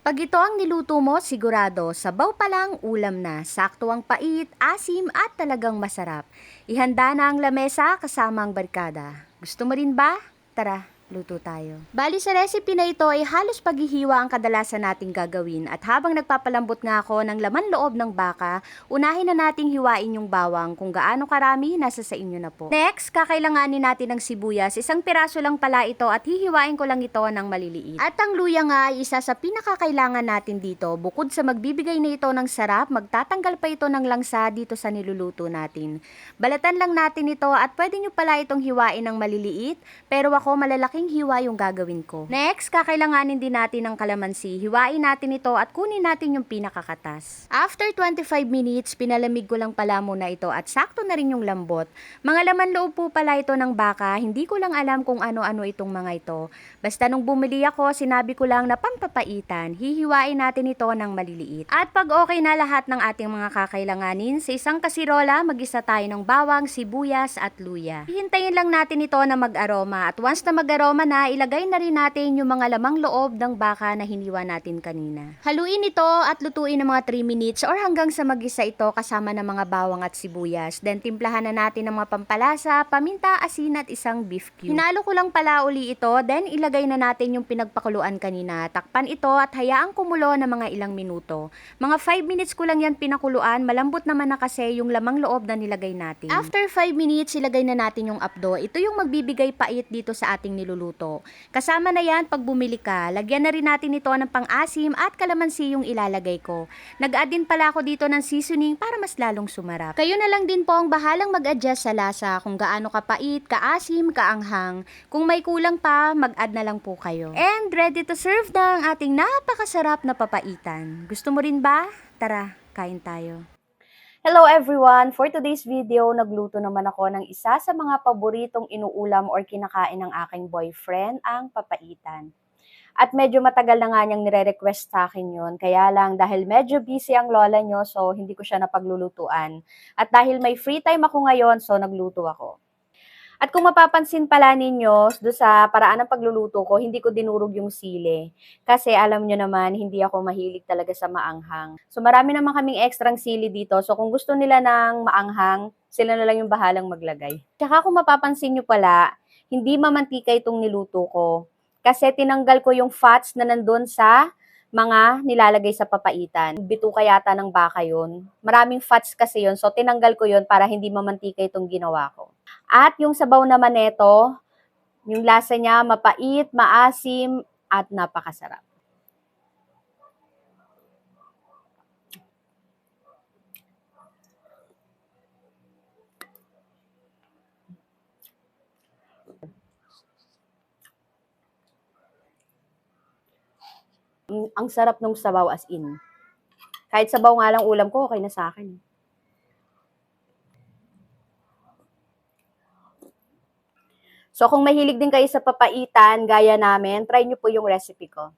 Pag ito ang niluto mo, sigurado, sabaw pa lang, ulam na. Sakto ang pait, asim at talagang masarap. Ihanda na ang lamesa kasama ang barkada. Gusto mo rin ba? Tara, luto tayo. Bali sa recipe na ito ay halos paghihiwa ang kadalasan nating gagawin at habang nagpapalambot nga ako ng laman loob ng baka, unahin na nating hiwain yung bawang kung gaano karami nasa sa inyo na po. Next, kakailanganin natin ng sibuyas, isang piraso lang pala ito at hihiwain ko lang ito ng maliliit. At ang luya nga ay isa sa pinakakailangan natin dito, bukod sa magbibigay na ito ng sarap, magtatanggal pa ito ng langsa dito sa niluluto natin. Balatan lang natin ito at pwede nyo pala itong hiwain ng maliliit, pero ako malalaking hiwa yung gagawin ko. Next, kakailanganin din natin ng kalamansi. Hiwain natin ito at kunin natin yung pinakakatas. After 25 minutes, pinalamig ko lang pala muna ito at sakto na rin yung lambot. Mga laman loob po pala ito ng baka, hindi ko lang alam kung ano-ano itong mga ito. Basta nung bumili ako, sinabi ko lang na pampapaitan, hihiwain natin ito ng maliliit. At pag okay na lahat ng ating mga kakailanganin, sa isang kasirola, mag-isa tayo ng bawang, sibuyas at luya. Hihintayin lang natin ito na mag-aroma at once na mag-aroma na, ilagay na rin natin yung mga lamang loob ng baka na hiniwa natin kanina. Haluin ito at lutuin ng mga 3 minutes or hanggang sa mag-isa ito kasama ng mga bawang at sibuyas. Then timplahan na natin ng mga pampalasa, paminta, asin at isang beef cube. Hinalo ko lang pala uli ito, then ilagay na natin yung pinagpakuluan kanina. Takpan ito at hayaang kumulo ng mga ilang minuto. Mga 5 minutes ko lang yan pinakuluan, malambot naman na kasi yung lamang loob na nilagay natin. After 5 minutes, ilagay na natin yung apdo. Ito yung magbibigay pait dito sa ating niluluto. Kasama na yan pag bumili ka. Lagyan na rin natin ito ng pang-asim at kalamansi yung ilalagay ko. Nag-add din pala ako dito ng seasoning para mas lalong sumarap. Kayo na lang din po ang bahalang mag-adjust sa lasa kung gaano kapait, kaasim, kaanghang. Kung may kulang pa, mag-add na lang po kayo. And ready to serve na ang ating napakasarap na papaitan. Gusto mo rin ba? Tara, kain tayo. Hello everyone! For today's video, nagluto naman ako ng isa sa mga paboritong inuulam or kinakain ng aking boyfriend, ang papaitan. At medyo matagal na nga niyang nire-request sa akin yun. Kaya lang, dahil medyo busy ang lola niyo, so hindi ko siya napaglulutuan. At dahil may free time ako ngayon, so nagluto ako. At kung mapapansin pala ninyo, do sa paraan ng pagluluto ko, hindi ko dinurog yung sili. Kasi alam nyo naman, hindi ako mahilig talaga sa maanghang. So marami naman kaming extrang sili dito. So kung gusto nila ng maanghang, sila na lang yung bahalang maglagay. Tsaka kung mapapansin nyo pala, hindi mamantika itong niluto ko. Kasi tinanggal ko yung fats na nandun sa mga nilalagay sa papaitan. Bituka yata ng baka yun. Maraming fats kasi yun. So tinanggal ko yun para hindi mamantika itong ginawa ko. At yung sabaw naman nito, yung lasa niya mapait, maasim, at napakasarap. Ang sarap ng sabaw as in. Kahit sabaw nga lang ulam ko, okay na sa akin. So kung mahilig din kayo sa papaitan, gaya namin, try nyo po yung recipe ko.